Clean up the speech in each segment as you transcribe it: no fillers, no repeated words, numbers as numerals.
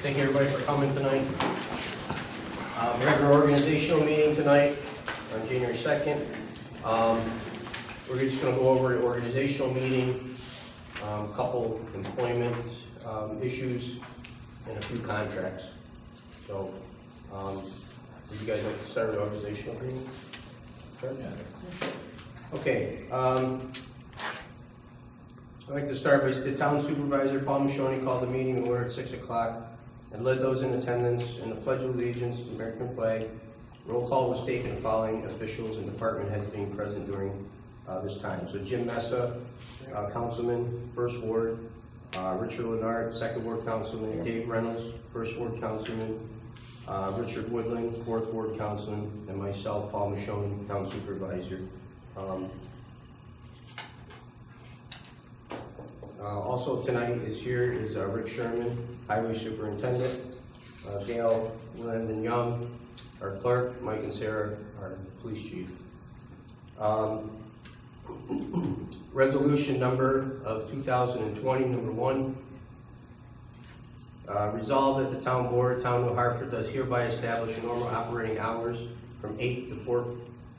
Thank you everybody for coming tonight. We have our organizational meeting tonight on January 2nd. We're just going to go over the organizational meeting, a couple employment issues, and a few contracts. So, would you guys like to start the organizational meeting? Sure. Okay. I'd like to start by the town supervisor, Paul Michoni, called the meeting in order at 6 o'clock and led those in attendance in the Pledge of Allegiance to the American flag. Roll call was taken following officials and department heads being present during this time. So Jim Messa, Councilman, 1st Ward, Richard Lennart, 2nd Ward Councilman, Dave Reynolds, 1st Ward Councilman, Richard Woodland, 4th Ward Councilman, and myself, Paul Michoni, Town Supervisor. Also tonight is Rick Sherman, Highway Superintendent, Dale Landon Young, our clerk, Mike and Sarah, our police chief. Resolution number of 2020, number 1. Resolved that the town board, Town of Hartford, does hereby establish normal operating hours from 8 to 4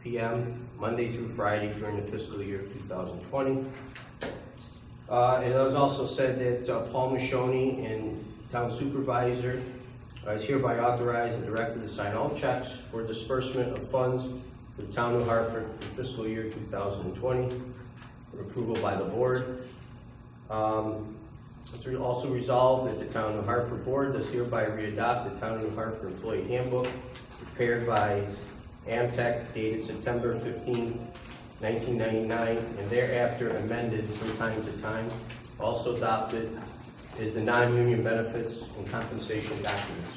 p.m. Monday through Friday during the fiscal year of 2020. It was also said that Paul Michoni and Town Supervisor is hereby authorized and directed to sign all checks for disbursement of funds for the Town of Hartford for fiscal year 2020 for approval by the board. It's also resolved that the Town of Hartford Board does hereby readopt the Town of Hartford Employee Handbook prepared by Amtech dated September 15, 1999, and thereafter amended from time to time. Also adopted is the non-union benefits and compensation documents.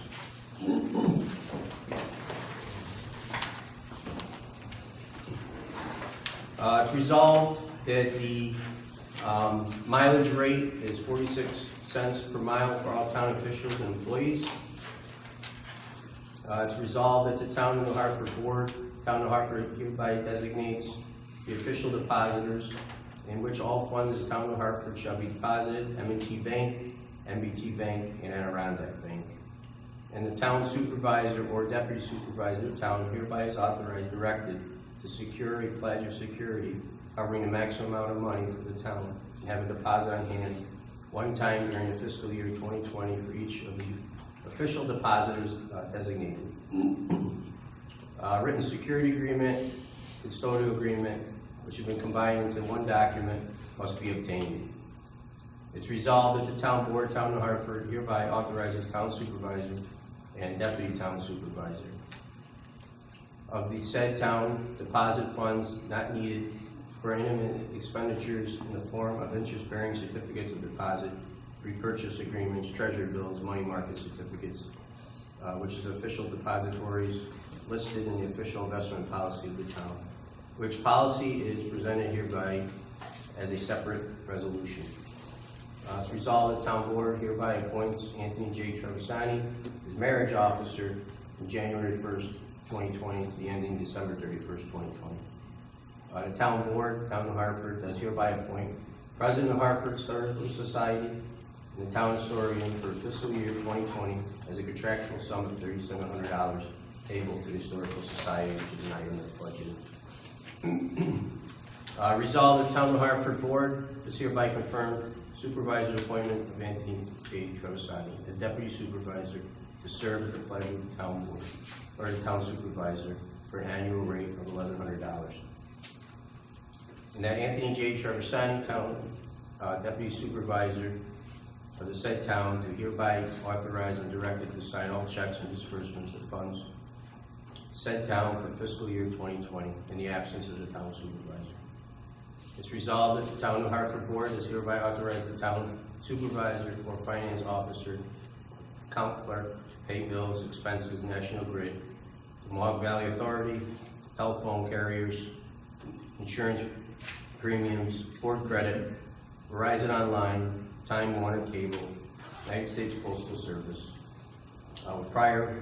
It's resolved that the mileage rate is 46 cents per mile for all town officials and employees. It's resolved that the Town of Hartford Board, Town of Hartford hereby designates the official depositors in which all funds of the Town of Hartford shall be deposited: M&T Bank, MBT Bank, and Adirondack Bank. And the town supervisor or deputy supervisor of the town hereby is authorized, directed to secure a pledge of security covering the maximum amount of money for the town and have a deposit on hand one time during the fiscal year 2020 for each of the official depositors designated. Written security agreement, custodial agreement, which have been combined into one document, must be obtained. It's resolved that the town board, Town of Hartford, hereby authorizes town supervisor and deputy town supervisor of the said town deposit funds not needed for any expenditures in the form of interest-bearing certificates of deposit, repurchase agreements, treasury bills, money market certificates, which is official depositories listed in the official investment policy of the town, which policy is presented hereby as a separate resolution. It's resolved that town board hereby appoints Anthony J. Trevisani as marriage officer from January 1st, 2020 to the ending December 31st, 2020. The town board, Town of Hartford, does hereby appoint President of Hartford Historical Society and the town historian for fiscal year 2020 as a contractual sum of $3,700 payable to the Historical Society, which is an item that's budgeted. Resolved, the Town of Hartford Board is hereby confirmed supervisor appointment of Anthony J. Trevisani as deputy supervisor to serve at the pleasure of the town board or the town supervisor for an annual rate of $1,100. And that Anthony J. Trevisani, town deputy supervisor of the said town, to hereby authorize and directed to sign all checks and disbursements of funds said town for fiscal year 2020 in the absence of the town supervisor. It's resolved that the Town of Hartford Board is hereby authorized the town supervisor or finance officer, account clerk, to pay bills, expenses, National Grid, the Mohawk Valley Authority, telephone carriers, insurance premiums, Ford Credit, Verizon Online, Time Warner Cable, United States Postal Service, with prior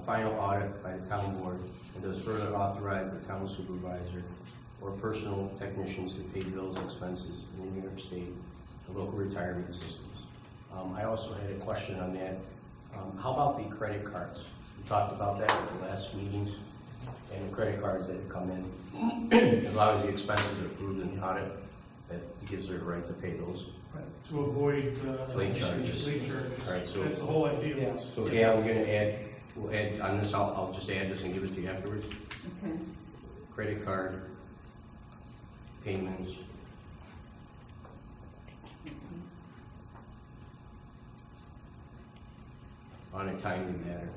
final audit by the town board, and does further authorize the town supervisor or personal technicians to pay bills, expenses in New York State and local retirement systems. I also had a question on that. How about the credit cards? We talked about that at the last meetings, and the credit cards that come in, as long as the expenses are approved in the audit, that gives her the right to pay those. Right, to avoid Late charges. Late charges. All right, so- That's the whole idea. So Gail, we'll add on this, I'll just add this and give it to you afterwards. Okay. Credit card, payments, on a timely manner.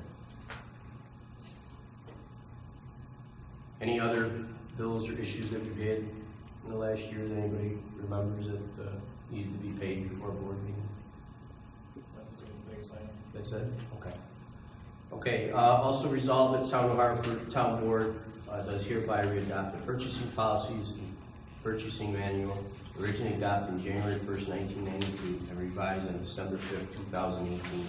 Any other bills or issues that we've had in the last year that anybody remembers that needed to be paid before a board meeting? That's a big sign. That's it? Okay. Okay, also resolved that Town of Hartford Town Board does hereby readopt the purchasing policies and purchasing manual originally adopted on January 1st, 1992 and revised on December 5th, 2018.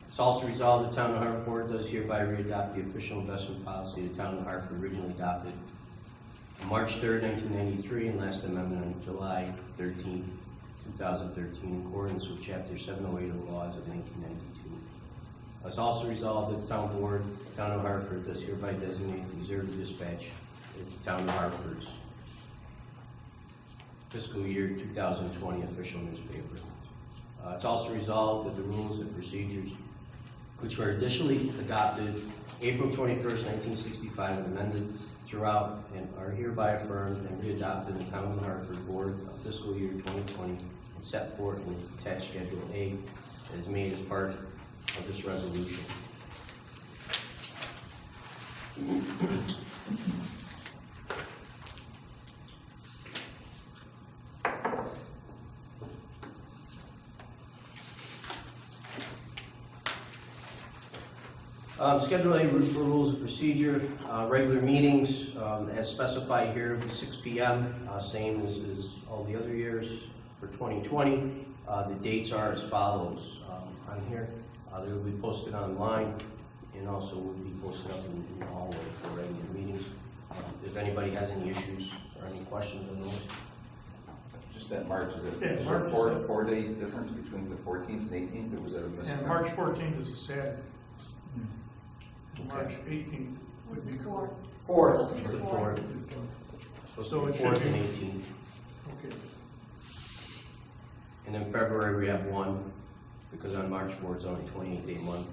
It's also resolved the Town of Hartford Board does hereby readopt the official investment policy the Town of Hartford originally adopted on March 3rd, 1993, and last amendment on July 13th, 2013, in accordance with Chapter 708 of the laws of 1992. It's also resolved that the Town Board, Town of Hartford, does hereby designate the Reserve Dispatch as the Town of Hartford's fiscal year 2020 official newspaper. It's also resolved that the rules and procedures, which were additionally adopted April 21st, 1965, and amended throughout, and are hereby affirmed and readopted in the Town of Hartford Board of fiscal year 2020 and set forth in attached Schedule A as made as part of this resolution. Schedule A for rules of procedure, regular meetings, as specified here, will be 6 p.m., same as all the other years for 2020. The dates are as follows on here. They will be posted online and also will be posted up in the hallway for regular meetings. If anybody has any issues or any questions on those. Just that March, is Yeah, there March a is it. 4-day difference between the 14th and 18th, or was that a mistake? And March 14th is a Saturday. Okay. March 18th would be Fourth. Fourth. It's the 4th. Supposed to be So it should 4th be- and 18th. Okay. And then February, we have one, because on March 4th, it's only 28-day month.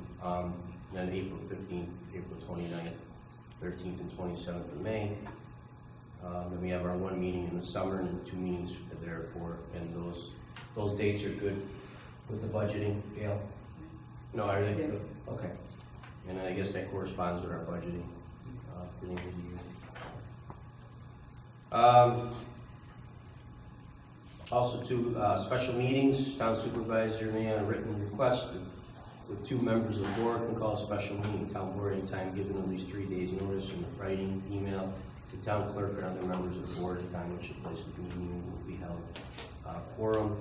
Then April 15th, April 29th, 13th, and 27th of May. Then we have our one meeting in the summer and then 2 meetings there for, and those dates are good with the budgeting, Gail? No, are they? Yeah. Okay. And I guess that corresponds with our budgeting for the end of the year. Also, 2 special meetings. Town supervisor may, on a written request, with 2 members of the board, can call a special meeting. Town board anytime given at least 3 days' notice in writing, email to town clerk and other members of the board at the time which the place of the meeting will be held. Quorum.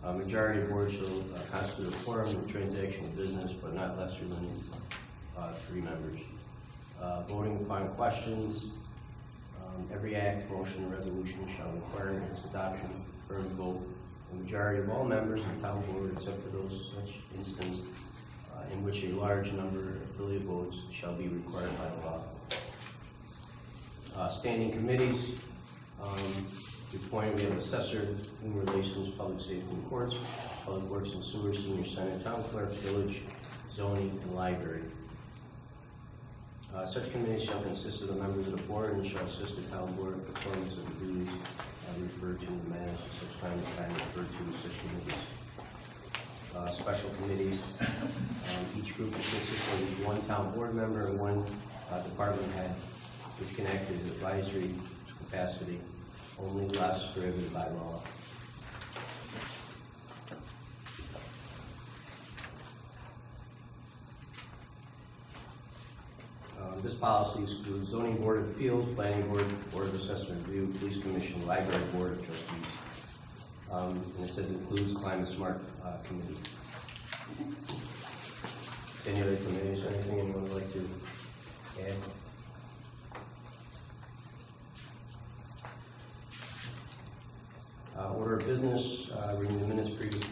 Majority of board shall constitute a quorum in the transaction of business, but not lesser than 3 members. Voting upon questions. Every act, motion, or resolution shall require its adoption for a vote. The majority of all members of the town board, except for those such instances in which a large number of affiliate votes shall be required by law. Standing committees. To the point, we have assessor, human relations, public safety and courts, public works and sewer, senior center, town clerk, village, zoning, and library. Such committees shall consist of the members of the board and shall assist the town board in performance of the duties referred to in the matters at such time referred to as such committees. Special committees. Each group consists of at least 1 town board member and 1 department head, which can act as advisory capacity, only less prohibited by law. This policy excludes zoning board of appeals, planning board, board of assessment review, police commission, library board of trustees. And it says includes climate smart committee. Is any other committees or anything anyone would like to add? Order of business, reading the minutes previous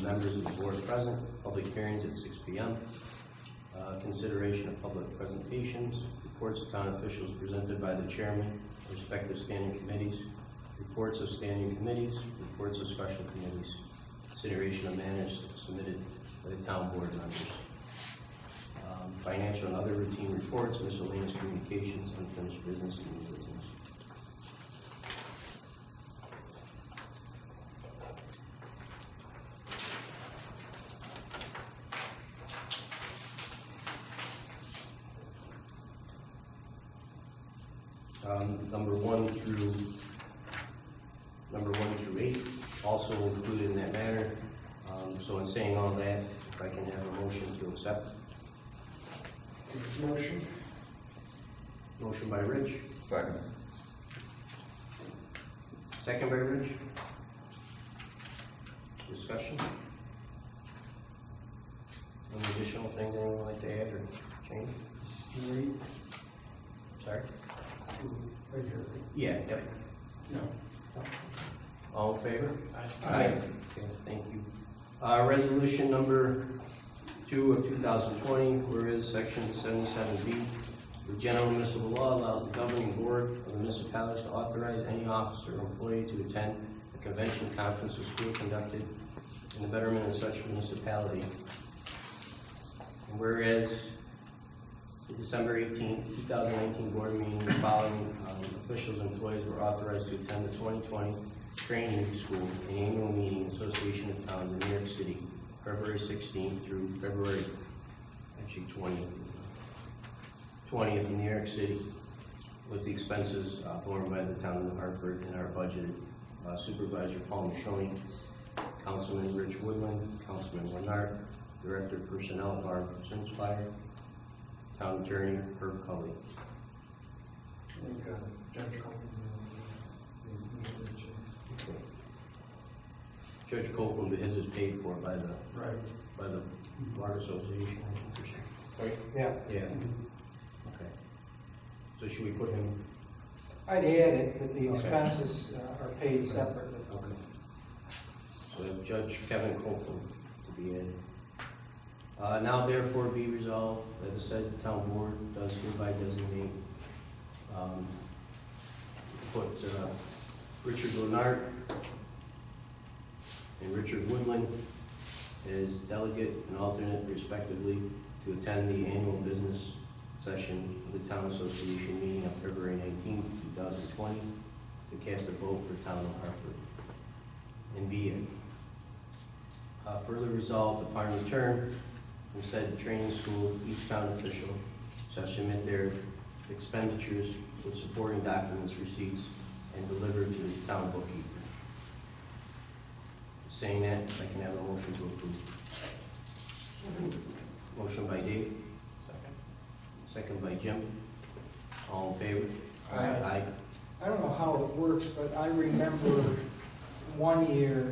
members of the board present. Public hearings at 6 p.m. Consideration of public presentations. Reports of town officials presented by the chairman, respective standing committees. Reports of standing committees. Reports of special committees. Consideration of matters submitted by the town board members. Financial and other routine reports, miscellaneous communications, unfinished business, and new business. Number one through 8, also included in that matter. So in saying all that, if I can have a motion to accept. Motion. Motion by Rich, Second. second by Rich. Discussion? Any additional things anyone would like to add or change? This is too Sorry? Right here. Yeah, yep. No. All in favor? Aye. Okay, thank you. Resolution number 2 of 2020, whereas section 77B, the general municipal law allows the governing board of the municipalities to authorize any officer or employee to attend a convention, conference, or school conducted in the betterment of such municipality. And whereas the December 18, 2019 board meeting, the following officials and employees were authorized to attend the 2020 training school and annual meeting Association of Towns in New York City, February 16th through February 20th in New York City, with the expenses borne by the town of Hartford and our budgeted. Supervisor Paul Michoni, Councilman Rich Woodland, Councilman Lennart, Director of Personnel Barb Simspire, Town Attorney Herb Cully. I think Judge Coleman. Judge Copeland, but his is paid for by the Right. Bar Association, I think, or something. Right? Yeah. Yeah. Okay. So should we put him? I'd add it, but the Okay. expenses are paid separately. Okay. So we have Judge Kevin Copeland to be added. Now therefore be resolved that the said town board does hereby designate, put Richard Lennart and Richard Woodland as delegate and alternate respectively to attend the annual business session of the Town Association meeting on February 19, 2020 to cast a vote for Town of Hartford. And be it further resolved upon return from said training school, each town official shall submit their expenditures with supporting documents, receipts, and deliver to the town bookkeeper. Saying that, if I can have a motion to approve. Motion by Dave. Second. Second by Jim. All in favor? Aye. I don't know how it works, but I remember one year,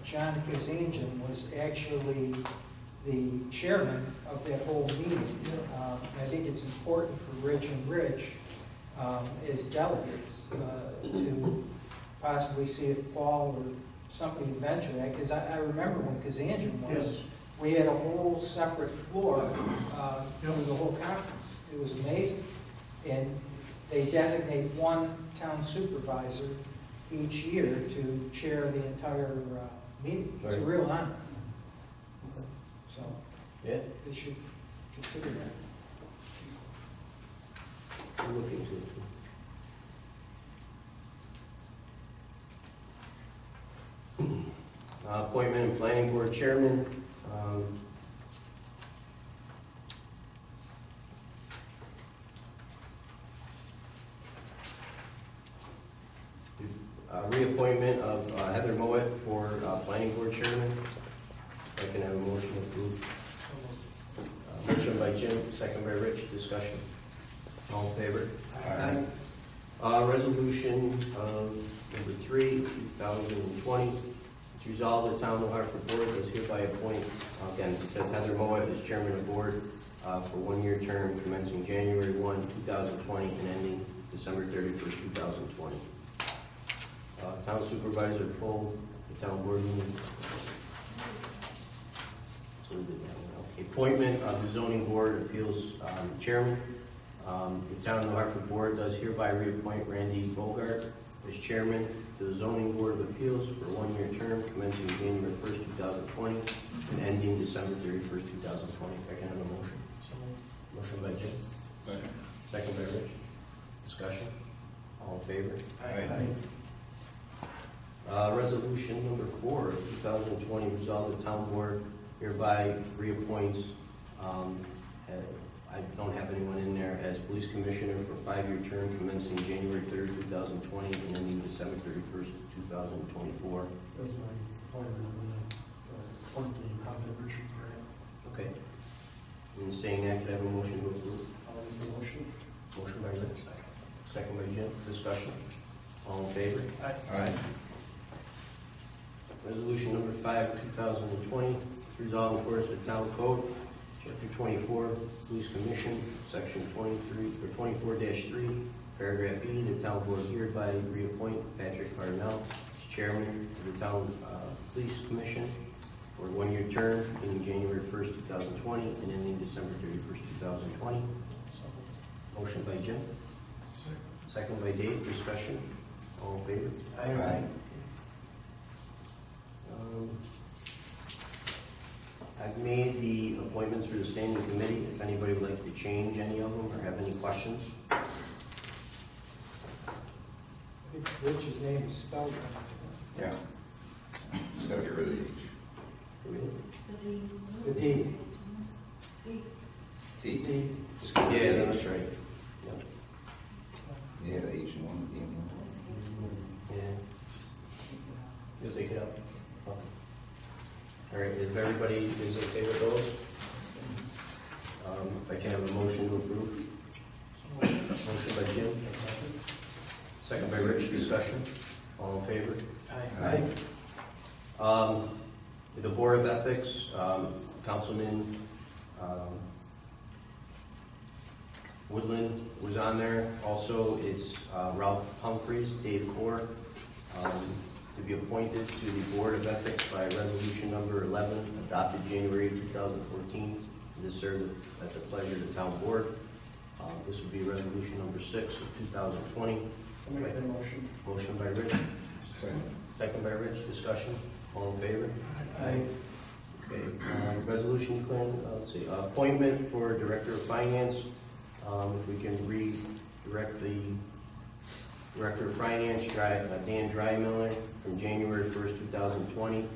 John Kazanjian was actually the chairman of that whole meeting. And I think it's important for Rich and Rich, as delegates, to possibly see if Paul or somebody eventually, because I remember when Kazanjian was, Yes. we had a whole separate floor for the whole conference. It was amazing. And they designate one town supervisor each year to chair the entire meeting. It's a Right. real honor. So Yeah, they should consider that. we'll look into it. Appointment of planning board chairman. Reappointment of Heather Mowat for planning board chairman. If I can have a motion approved. Motion by Jim, second by Rich. Discussion. All in favor? Resolution number 3, 2020. It's resolved the town of Hartford Board does hereby appoint, again, it says Heather Mowat as chairman of the board for 1-year term commencing January 1, 2020 and ending December 31st, 2020. Town supervisor poll, the town board meeting. So we did that one. Okay, appointment of the zoning board of appeals chairman. The town of New Hartford board does hereby reappoint Randy Bogart as chairman to the zoning board of appeals for a one-year term commencing January 1st, 2020 and ending December 31st, 2020. If I can have a motion. Motion by Jim. Second. Second by Rich. Discussion. All in favor? Aye. Resolution number 4 of 2020, resolved the town board hereby reappoints, I don't have anyone in there, as police commissioner for a 5-year term commencing January 3rd, 2020 and ending December 31st, 2024. That's my appointment, I'm gonna appoint the contact Richard Grant. Okay. In saying that, could I have a motion to approve? I'll make the motion. Motion by Rich. Second by Jim. Discussion. All in favor? Aye. Resolution number 5, 2020, resolved in accordance with Town Code, Chapter 24, Police Commission, Section 23 or 24-3, Paragraph E. The town board hereby reappoint Patrick Cardinal as chairman of the town police commission for a 1-year term beginning January 1st, 2020, and ending December 31st, 2020. Motion by Jim. Second by Dave. Discussion. All in favor? Aye. I've made the appointments for the standing committee. If anybody would like to change any of them or have any questions. I think Rich's name is spelled wrong. Yeah. Just gotta get rid of the H. Really? The D. T. D. Just get rid of Yeah, the that's H. right. Yep. Yeah, the H in one, D in one. Yeah. You'll take it up? Okay. All right, if everybody is okay with those? If I can have a motion to approve? Motion by Jim. Second by Rich. Discussion. All in favor? Aye. The Board of Ethics, Councilman Woodland was on there. Also, it's Ralph Humphreys, Dave Core, to be appointed to the Board of Ethics by resolution number 11, adopted January 2014, to serve at the pleasure of the town board. This would be resolution number 6 of 2020. I'll make that motion. Motion by Rich, Second. second by Rich. Discussion. All in favor? Aye. Okay, resolution declaring, let's see, appointment for Director of Finance. If we can redirect the Director of Finance, Dan Drymiller, from January 1st, 2020,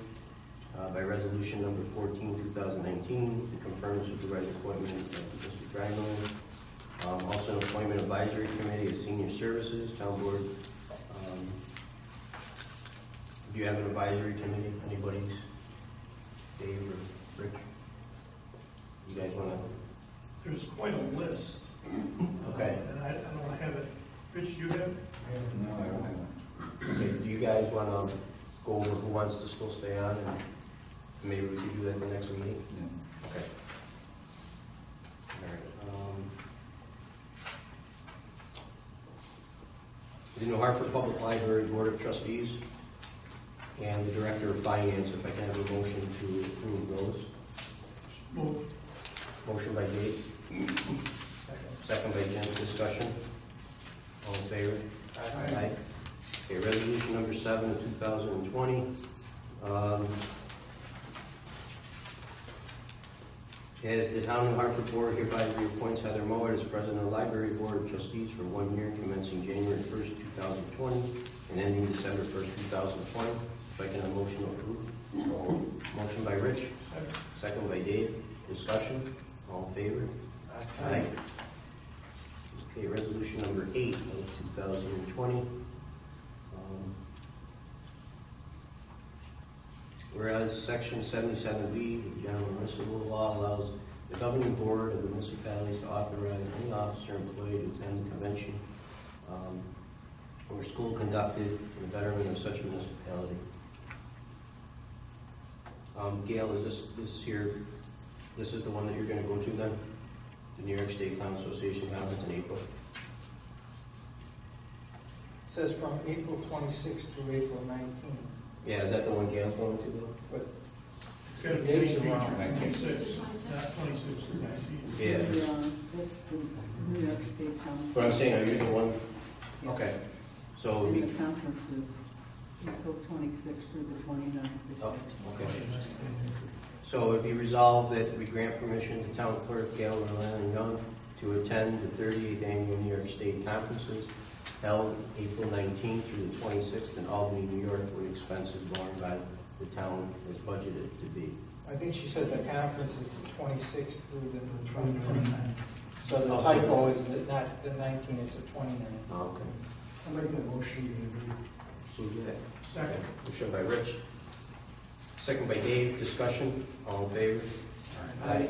by resolution number 14, 2019, to confirm the supervisor appointment of Mr. Drymiller. Also, an appointment advisory committee of senior services, town board. Do you have an advisory committee? Anybody's? Dave or Rich? You guys want to? There's quite a list. Okay. And I don't have it. Rich, you have it? No, I don't have Okay, do you guys want to go over who wants to still stay on, and maybe we could do that the next meeting? that. Okay. All right. The New Hartford Public Library Board of Trustees and the Director of Finance, if I can have a motion to approve those. Move. Motion by Dave, second by Jen. Discussion. All in favor? Aye. Okay, resolution number 7 of 2020. As the Town of Hartford Board hereby reappoints Heather Mowat as President of the Library Board of Trustees for 1 year commencing January 1st, 2020 and ending December 1st, 2020. If I can have a motion to approve. Motion by Rich, second by Dave. Discussion. All in favor? Aye. Okay, resolution number 8 of 2020. Whereas Section 77B of the General Municipal Law allows the governing board of the municipalities to authorize any officer or employee to attend the convention or school conducted to the betterment of such municipality. Gail, is this here, this is the one that you're going to go to then? The New York State Clown Association conference in April? It says from April 26th through April 19th. Yeah, is that the one Gail's going to though? But It's gotta be Dates are 19 wrong. through 26, not 26 through 19. Yeah, That's the New York State Council. but I'm saying, are you the one? Yeah. Okay, so And we, the conferences, April 26th through the 29th. oh, okay. So it'd be resolved that we grant permission to Town Clerk Gail Merlin Young to attend the 38th Annual New York State Conferences held April 19th through the 26th in Albany, New York, with expenses borne by the town as budgeted to be. I think she said the conference is the 26th through the 29th. So the Oh, so- typo is that not the 19th, it's the 29th. Okay. I'll make that motion to agree. Who did that? Second. Motion by Rich. Second by Dave. Discussion. All in favor? Aye.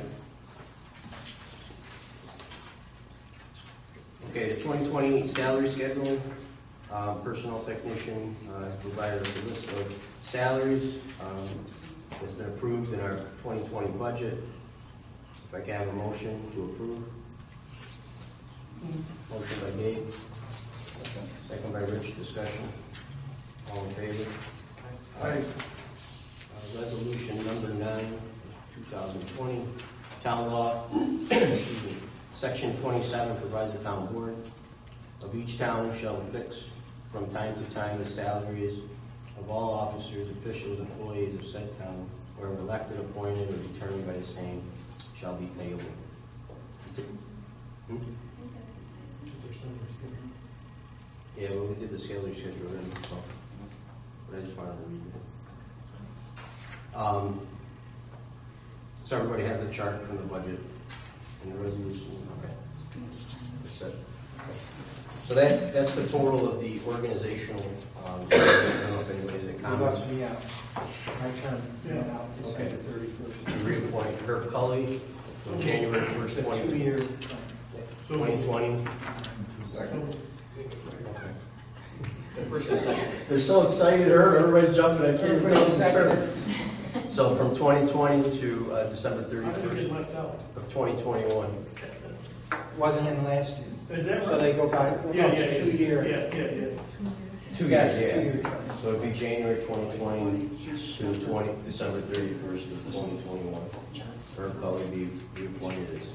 Okay, the 2020 salary schedule. Personnel technician has provided us a list of salaries. It's been approved in our 2020 budget. If I can have a motion to approve. Motion by Dave. Second by Rich. Discussion. All in favor? Aye. Resolution number 9, 2020, town law, excuse me, section 27 provides the town board of each town shall fix from time to time the salaries of all officers, officials, employees of said town, whether elected, appointed, or determined by the same, shall be payable. Hmm? It's our summer schedule. Yeah, well, we did the salary schedule already, so, but I just wanted to read it. So everybody has the chart from the budget and the resolution, okay. That's it. Okay. So that's the total of the organizational, I don't know if anybody has a It comment. left me out. My term ran out December Okay. 31st. Reappoint Herb Cully from January 1st, It's a 2-year term. 2020. Second. They're so excited, Herb, everybody's jumping, I can't even tell Everybody's them the term. second. So from 2020 to December I think it's 31st left out. of 2021. Wasn't in last year. Is that So right? they go by, no, Yeah, it's yeah, a yeah. 2-year. Yeah. 2 Yes, years, yeah. 2-year term. So it'd be January 2020 to December 31st of 2021. Herb Cully be reappointed as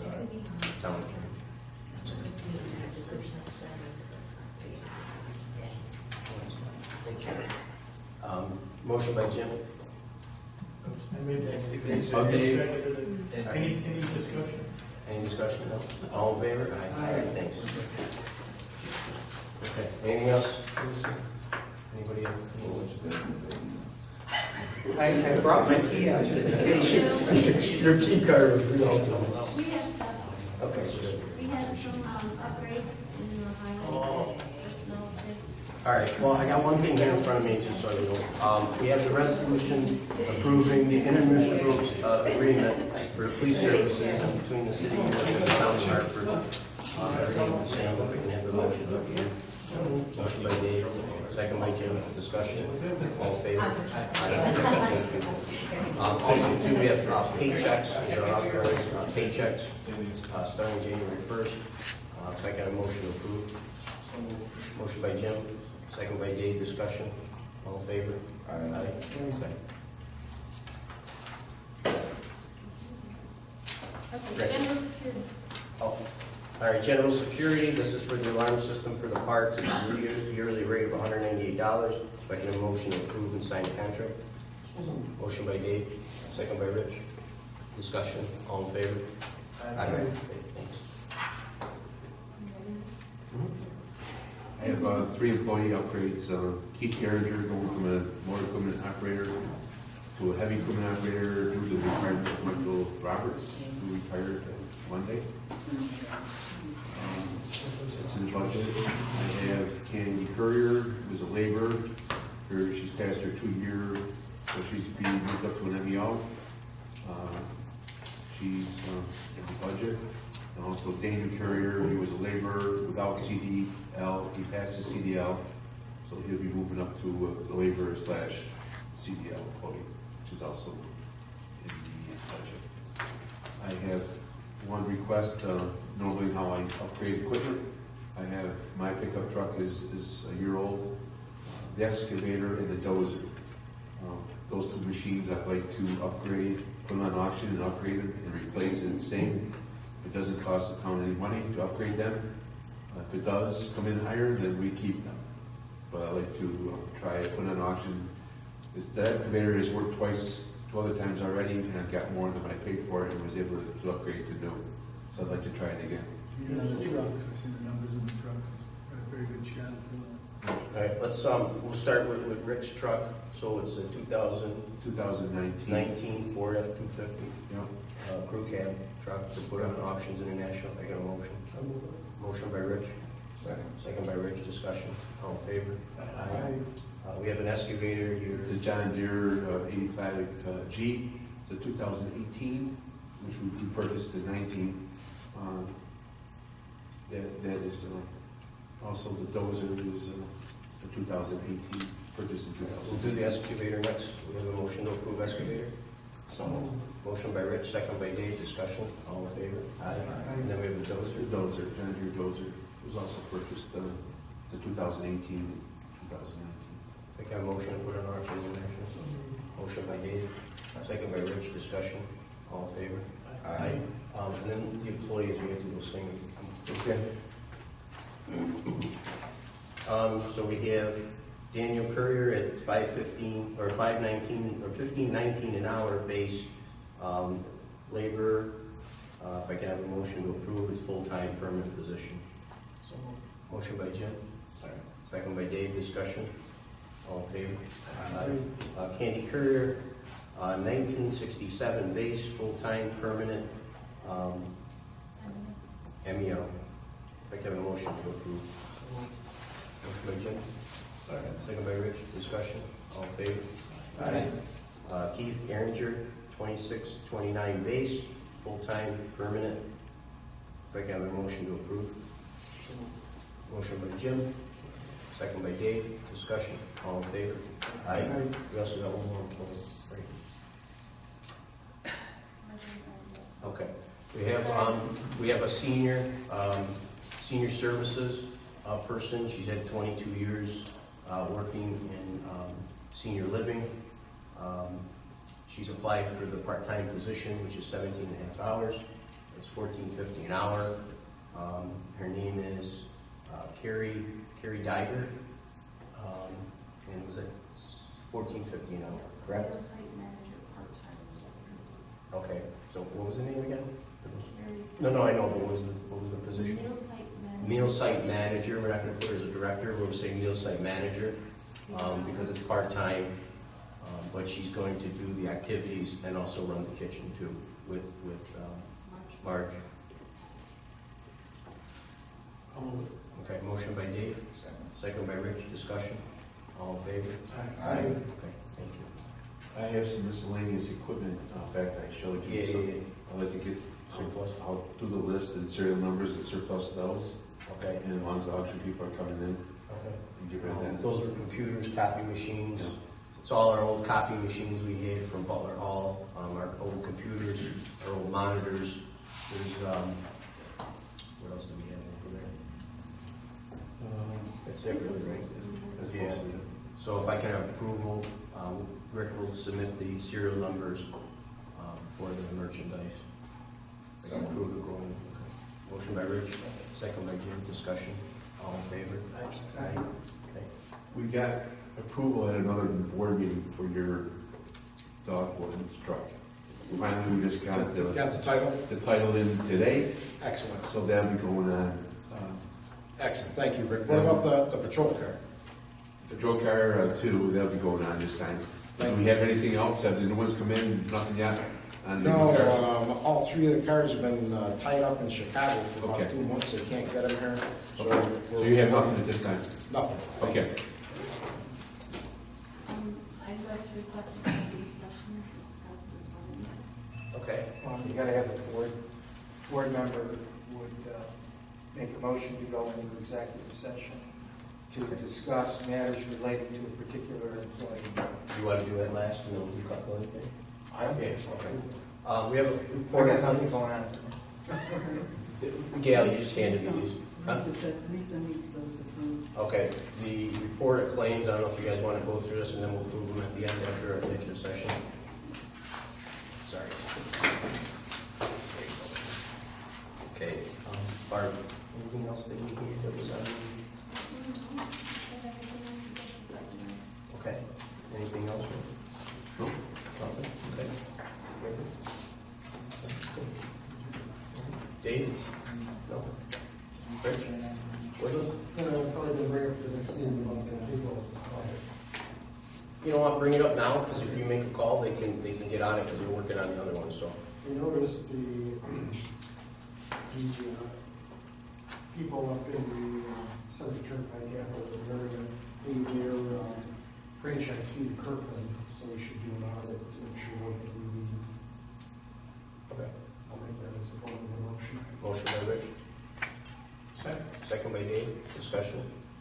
town attorney. Motion by Jim. I made that. Okay. Seconded it. Any discussion? Any discussion? No? All in favor? Aye. Thanks. Okay, anything else? Anybody have? I brought my key out just in case. Your key card was real helpful. We have stuff. Okay, so good. We have some upgrades in the highway personnel things. All right, well, I got one thing here in front of me, just so you know. We have the resolution approving the intermunicipal agreement for the police services between the city of New York and the town of Hartford. Everything's the same, if we can have the motion up here. Motion by Dave, second by Jim, discussion, all in favor? Aye. Thank you. Also, too, we have paychecks, these are authorized paychecks, starting January 1st. If I got a motion to approve. Motion by Jim, second by Dave, discussion, all in favor? Aye. Okay. Okay, general security. Oh, all right, general security, this is for the alarm system for the parks, it's a yearly rate of $198. If I can have a motion to approve and sign the contract. Motion by Dave, second by Rich. Discussion, all in favor? Aye. Thanks. I have 3 employee upgrades. Keith Geringer going from a motor equipment operator to a heavy equipment operator due to the retirement of Michael Roberts, who retired Monday. It's in the budget. I have Candy Courier, who is a laborer. She's passed her 2-year, so she's being moved up to an MEO. She's in the budget. And also Daniel Courier, he was a laborer without CDL. He passed his CDL, so he'll be moving up to a laborer / CDL employee, which is also in the budget. I have one request, normally how I upgrade equipment. I have, my pickup truck is a year old, the excavator and the dozer. Those 2 the machines I'd like to upgrade, put them on auction and upgrade them and replace it the same. If it doesn't cost the town any money to upgrade them, if it does come in higher, then we keep them. But I'd like to try to put it on auction. The excavator has worked two other times already, and I've got more than I paid for it and was able to upgrade to new. So I'd like to try it again. You know, the trucks, I see the numbers in the trucks, it's got a very good shot. All right, let's, we'll start with Rick's truck. So it's a 2019. 2019 Ford F-250 Yeah. crew cab truck to put on auctions international. I got a motion. Motion by Rich, Second. second by Rich. Discussion. All in favor? Aye. We have an excavator here. It's a John Deere 85 G. It's a 2018, which we purchased in 19. That is also the dozer is for 2018, purchased in 2000. We'll do the excavator next. We have a motion to approve excavator. So, Motion by Rich, second by Dave. Discussion. All in favor? Aye. And then we have the The dozer. dozer, John Deere dozer, was also purchased the 2018, 2019. I think I have a motion to put on auction international. Motion by Dave, second by Rich. Discussion. All in favor? Aye. And then the employees, we have to go sing. Okay. So we have Daniel Courier at $5.15 or $5.19 or $15.19 an hour base labor. If I can have a motion to approve his full-time permanent position. Motion by Jim. Second by Dave. Discussion. All in favor? Aye. Candy Courier, 1967 base, full-time permanent MEO. If I can have a motion to approve. Motion by Jim. Second by Rich. Discussion. All in favor? Aye. Keith Geringer, 2629 base, full-time permanent. If I can have a motion to approve. Motion by Jim. Second by Dave. Discussion. All in favor? Aye. We also got one more employee. Right. Okay. We have a senior services person. She's had 22 years working in senior living. She's applied for the part-time position, which is 17 and a half hours. It's $14.50 an hour. Her name is Carrie Diger. And it was at $14.50 an hour, correct? Site manager part-time is what Okay. So what was the name again? we're No, I know. What was the position? Meal site manager. Meal site manager. We're not going to put her as a director. We're going to say meal site manager because it's part-time. But she's going to do the activities and also run the kitchen too with Marge. I'll move it. Okay, motion by Dave, second. second by Rich. Discussion. All in favor? Aye. Okay, thank you. I have some miscellaneous equipment, in fact, I showed you. Yeah. I'd like to get Surplus. I'll do the list and serial numbers and surplus those, Okay. and once the auction people are coming in, Okay. and get rid of that. Those are computers, copy machines. Yeah. It's all our old copy machines we had from Butler Hall, our old computers, our old monitors. There's, what else do we have over there? That's it, really, right? That's Yeah. mostly it. So if I can have approval, Rick will submit the serial numbers for the merchandise. I can approve it going. Okay. Motion by Rich, second by Jim. Discussion. All in favor? Aye. Okay. We got approval at another board meeting for your dog warden's truck. Finally, we just got Got the title? the title in today, Excellent, so that'll be going on. excellent, thank you, Rick. What about the patrol car? Patrol car too, that'll be going on this time. Do we have anything else? Have the new ones come in? Nothing yet? On the No, cars? all three of the cars have been tied up in Chicago for about Okay. 2 months, they can't get them here. Okay. So you have nothing at this time? Nothing. Okay. I'd like to request a committee session to discuss the Okay. You gotta have a board member would make a motion to go into executive session to discuss matters related to a particular employee. You want to do that last and then we'll do a couple other things? I don't Okay, think okay. We have a Or report. got nothing going on. Gail, you just handed me these. Huh? Lisa needs those approved. Okay, the report of claims, I don't know if you guys want to go through this and then we'll approve them at the end after our executive session. Dave? No? Rich? Woodland? Probably the bring up the next meeting about the people. You know what, bring it up now, because if you make a call, they can get on it, because you're working on the other one, so. We noticed the people up in the Southern Turnpike Apple area, their franchise fee to Kirkland, so we should do an audit to make sure what we need. Okay. I'll make that as a form of a motion. Motion by Rich, Second. second by Dave, discussion,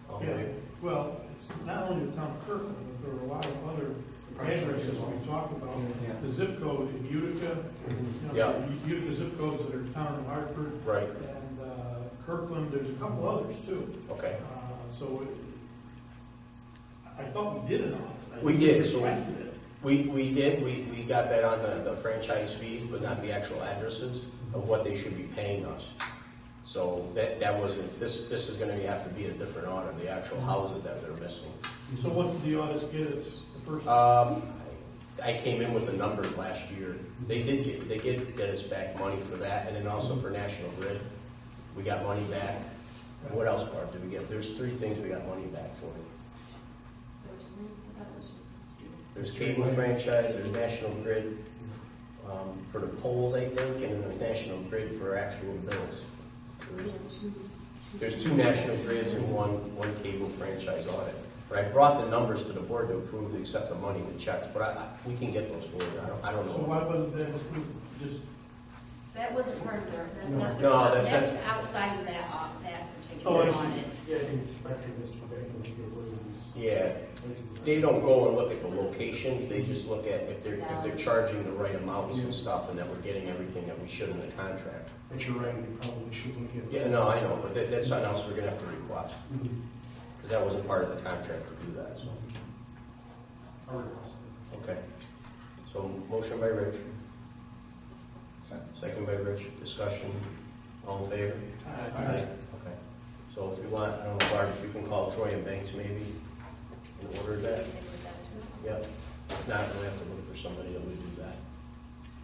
all in Yeah. favor? Well, it's not only the town of Kirkland, but there are a lot of other addresses we talked about. Yeah. The zip code in Utica, you know, Yeah. Utica zip codes that are town of Hartford, Right, and Kirkland, there's a couple others too. okay. So I thought we did enough. We did, so- Requested it. We did, we got that on the franchise fees, but not the actual addresses of what they should be paying us. So that wasn't, this is gonna have to be a different audit, the actual houses that they're missing. So what did the audits get us the first? I came in with the numbers last year. They did get us back money for that, and then also for National Grid. We got money back. What else, Barb, did we get? There's 3 things we got money back for. There's cable franchise, there's National Grid, for the polls, I think, and then there's National Grid for actual bills. There's 2 National Grids and one cable franchise audit. But I brought the numbers to the board to approve, to accept the money and the checks, but we can get those for you. I don't So know. why wasn't that included? Just, That wasn't part of their, that's not. No, that's not- outside of that, that Oh, particular I see. audit. Yeah, I think Spectrum is back in the Williams Yeah, places. they don't go and look at the locations, they just look at if they're charging the right amounts and stuff, and that we're getting everything that we should in the contract. But you're right, we probably should look at. Yeah, no, I know, but that's something else we're gonna have to request, Mhm. because that wasn't part of the contract to do that, so. I'll request it. Okay. So motion by Rich, Second. second by Rich, discussion, all in favor? Aye. Okay. So if you want, I don't know, Barb, if you can call Troy and Banks maybe, and order that. Yep. If not, we'll have to look for somebody that would do that.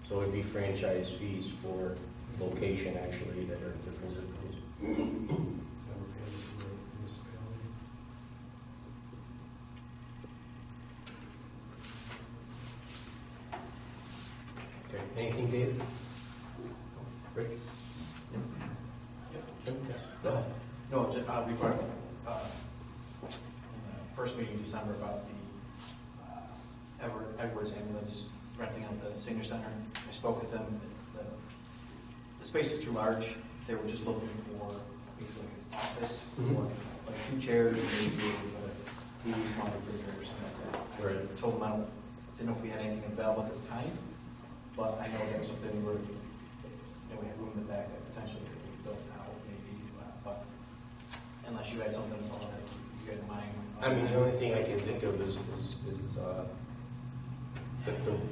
So it'd be franchise fees for location actually that are different zip codes. That we're paying to the municipality. Okay, anything, David? Rick? Go ahead. No, we brought up, in the first meeting in December about the Edwards ambulance renting out the senior center. I spoke with them. The space is too large. They were just looking for basically an office, or like 2 chairs, maybe a TV, small refrigerator, or something like that. Right. I told them I didn't know if we had anything available at this time, but I know there was something where, we had room in the back that potentially could be built out, maybe, but unless you had something that you had in mind. I mean, the only thing I can think of is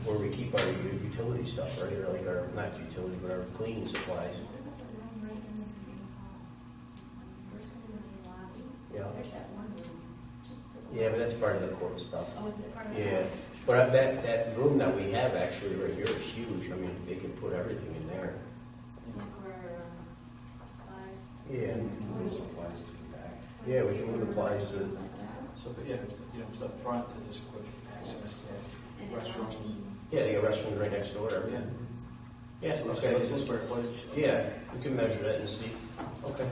where we keep our utility stuff, right? Or like our, not utility, but our cleaning supplies. Yeah. There's that one room, just to the. Yeah, but that's part of the court stuff. Oh, is it part of the? Yeah, but that room that we have actually right here is huge. I mean, they can put everything in there. Like where, supplies. Yeah. Supplies to the back. Yeah, we can move the plies to, So, just up front to just quick access, And restrooms. yeah, they got restrooms right next door, everything. Yeah, okay, let's, Square footage. yeah, we can measure that and see. Okay.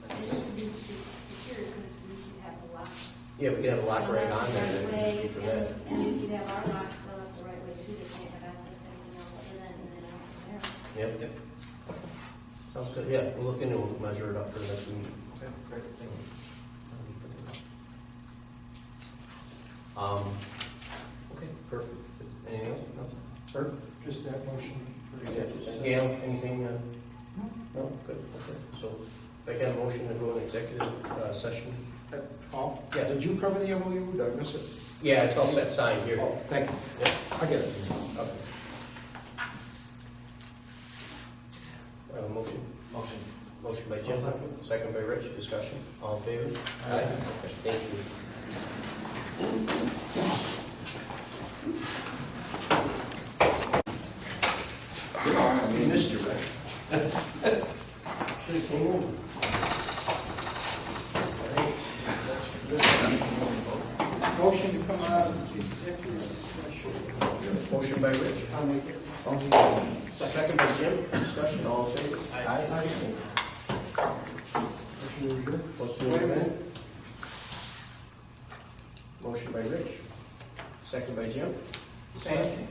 It should be secure because we could have the locks. Yeah, we can have a lock right on there, and then we just keep from that. And we could have our locks done up the right way too, they can't have access to anything else other than in and out from there. Yep. Sounds good, yeah, we'll look into it, we'll measure it up for the next meeting. Okay, great, thank you. Okay, perfect. Anything else? Nothing? Herb? Just that motion for executive session. Gail, anything? No? Good, okay. So if I get a motion to go in executive session? Paul? Yes. Did you cover the MOU? Did I miss it? Yeah, it's all set signed here. Oh, thank you. Yep. I get it. Okay. Motion? Motion. Motion by Jim, second by Rich, discussion, all in favor? Aye. Okay, thank you. You know, I mean, You missed your, right? Motion to come out of executive session. Motion by Rich. I'll make it. Second by Jim. Discussion, all in favor? Aye. Motion to adjourn. Motion to adjourn. Motion by Rich. Second by Jim. Second.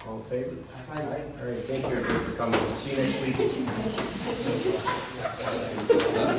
All in favor? Aye. All right, thank you everybody for coming. See you next week.